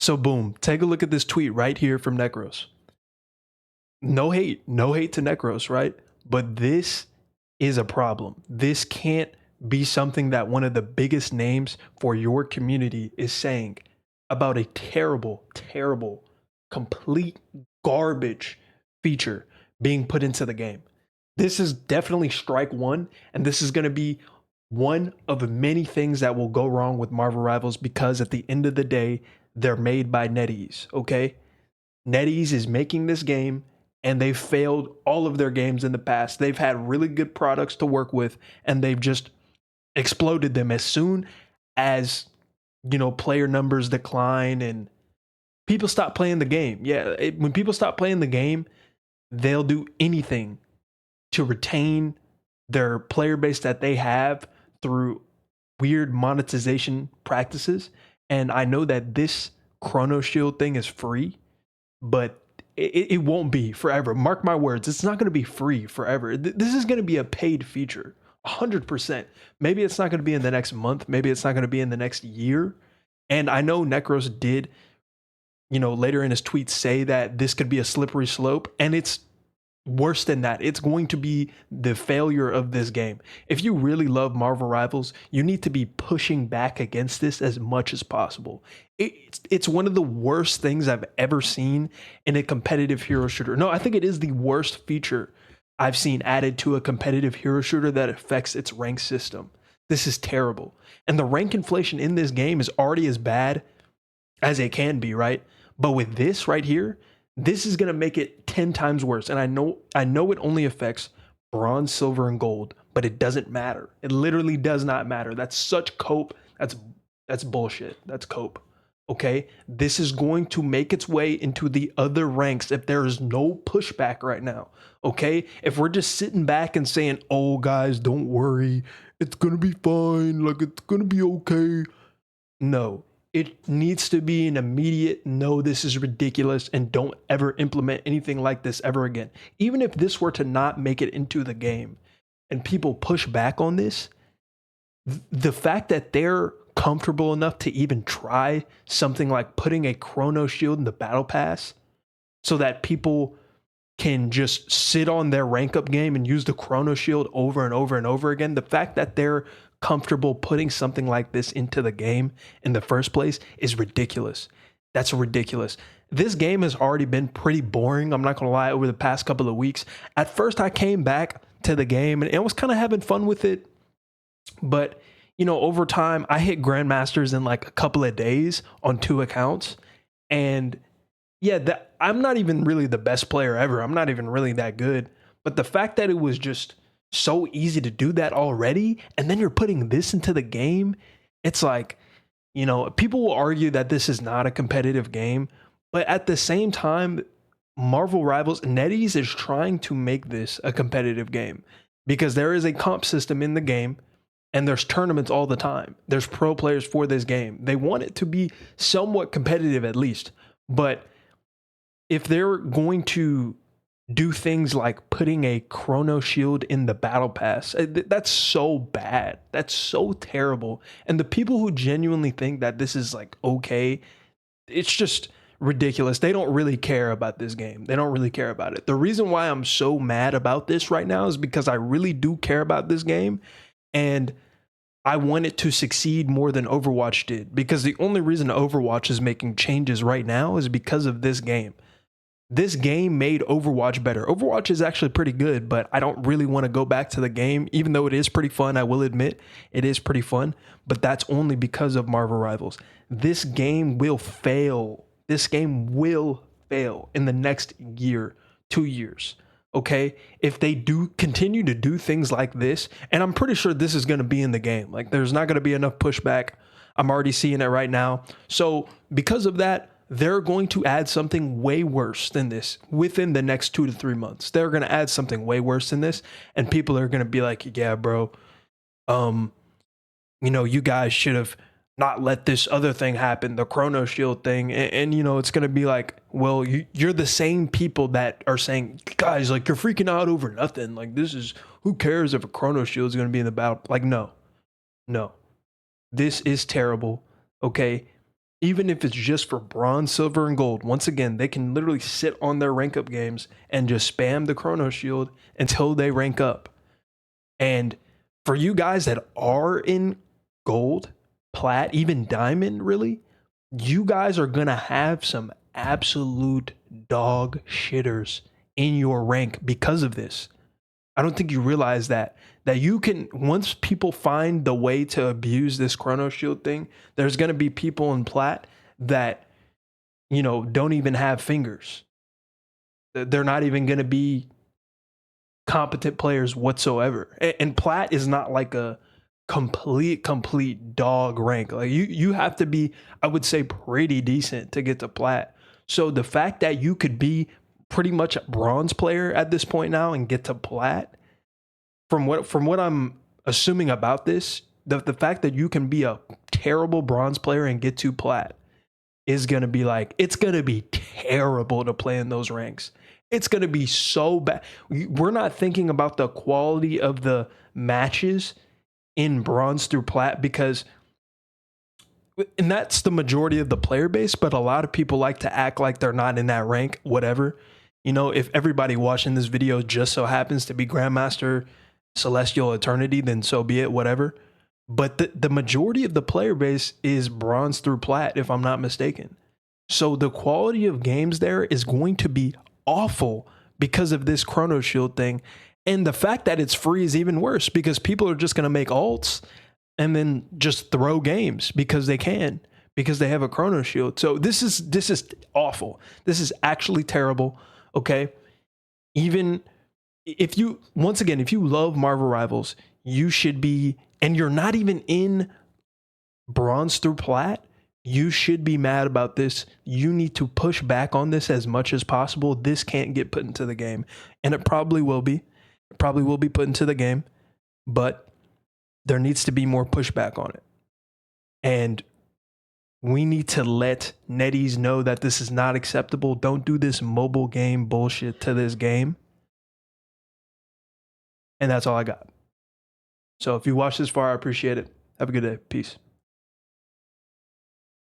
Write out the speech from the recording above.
So boom, take a look at this tweet right here from Necros. No hate to Necros, right? But this is a problem. This can't be something that one of the biggest names for your community is saying about a terrible, complete garbage feature being put into the game. This is definitely strike one, and this is going to be one of many things that will go wrong with Marvel Rivals because at the end of the day, they're made by NetEase, okay? NetEase is making this game and they've failed all of their games in the past. They've had really good products to work with and they've just exploded them as soon as, player numbers decline and people stop playing the game. Yeah, when people stop playing the game, they'll do anything to retain their player base that they have through weird monetization practices. And I know that this Chrono Shield thing is free, but it won't be forever. Mark my words, it's not going to be free forever. This is going to be a paid feature, 100%. Maybe it's not going to be in the next month. Maybe it's not going to be in the next year. And I know Necros did, later in his tweet say that this could be a slippery slope, and it's worse than that. It's going to be the failure of this game. If you really love Marvel Rivals, you need to be pushing back against this as much as possible. It's one of the worst things I've ever seen in a competitive hero shooter. No, I think it is the worst feature I've seen added to a competitive hero shooter that affects its rank system. This is terrible. And the rank inflation in this game is already as bad as it can be, right? But with this right here, this is going to make it 10 times worse. And I know it only affects bronze, silver, and gold, but it doesn't matter. It literally does not matter. That's such cope. That's bullshit. That's cope. Okay? This is going to make its way into the other ranks if there is no pushback right now. Okay? If we're just sitting back and saying, "Oh guys, don't worry. It's going to be fine. Like it's going to be okay." No. It needs to be an immediate, no, this is ridiculous, and don't ever implement anything like this ever again. Even if this were to not make it into the game and people push back on this, the fact that they're comfortable enough to even try something like putting a Chrono Shield in the Battle Pass so that people can just sit on their rank up game and use the Chrono Shield over and over and over again, the fact that they're comfortable putting something like this into the game in the first place is ridiculous. That's ridiculous. This game has already been pretty boring. I'm not going to lie, over the past couple of weeks. At first, I came back to the game and I was kind of having fun with it. But, over time, I hit Grandmasters in like a couple of days on 2 accounts. And yeah, I'm not even really the best player ever. I'm not even really that good. But the fact that it was just so easy to do that already, and then you're putting this into the game, it's like, people will argue that this is not a competitive game, but at the same time, Marvel Rivals, NetEase is trying to make this a competitive game because there is a comp system in the game and there's tournaments all the time. There's pro players for this game. They want it to be somewhat competitive at least, but if they're going to do things like putting a Chrono Shield in the Battle Pass, that's so bad. That's so terrible. And the people who genuinely think that this is like okay, it's just ridiculous. They don't really care about this game. They don't really care about it. The reason why I'm so mad about this right now is because I really do care about this game and I want it to succeed more than Overwatch did, because the only reason Overwatch is making changes right now is because of this game. This game made Overwatch better. Overwatch is actually pretty good, but I don't really want to go back to the game, even though it is pretty fun. I will admit it is pretty fun, but that's only because of Marvel Rivals. This game will fail. This game will fail in the next year, 2 years. Okay? If they do continue to do things like this, and I'm pretty sure this is going to be in the game. Like, there's not going to be enough pushback. I'm already seeing it right now. So because of that, they're going to add something way worse than this within the next 2 to 3 months. They're going to add something way worse than this. And people are going to be like, yeah, bro, you guys should have not let this other thing happen, the Chrono Shield thing. And it's going to be like, well, you're the same people that are saying, guys, like, you're freaking out over nothing. Like, who cares if a Chrono Shield is going to be in the battle? Like, no, this is terrible. Okay. even if it's just for bronze, silver, and gold. Once again, they can literally sit on their rank up games and just spam the Chrono Shield until they rank up. And for you guys that are in gold, plat, even diamond, really, you guys are going to have some absolute dog shitters in your rank because of this. I don't think you realize that you can, once people find the way to abuse this Chrono Shield thing, there's going to be people in plat that, you know, don't even have fingers. They're not even going to be competent players whatsoever. And plat is not like a complete dog rank. Like you have to be, I would say, pretty decent to get to plat. So the fact that you could be pretty much a bronze player at this point now and get to plat, from what I'm assuming about this, the fact that you can be a terrible bronze player and get to plat is going to be like, it's going to be terrible to play in those ranks. It's going to be so bad. We're not thinking about the quality of the matches in bronze through plat, because, and that's the majority of the player base, but a lot of people like to act like they're not in that rank, whatever. You know, if everybody watching this video just so happens to be Grandmaster Celestial Eternity, then so be it, whatever. But the majority of the player base is bronze through plat, if I'm not mistaken. So the quality of games there is going to be awful because of this Chrono Shield thing. And the fact that it's free is even worse, because people are just going to make alts and then just throw games because they can, because they have a Chrono Shield. So this is awful. This is actually terrible. Okay. Even if you, once again, if you love Marvel Rivals, you should be, and you're not even in bronze through plat, you should be mad about this. You need to push back on this as much as possible. This can't get put into the game, and it probably will be. It probably will be put into the game, but there needs to be more pushback on it. And we need to let NetEase know that this is not acceptable. Don't do this mobile game bullshit to this game. And that's all I got. So if you watched this far, I appreciate it. Have a good day. Peace.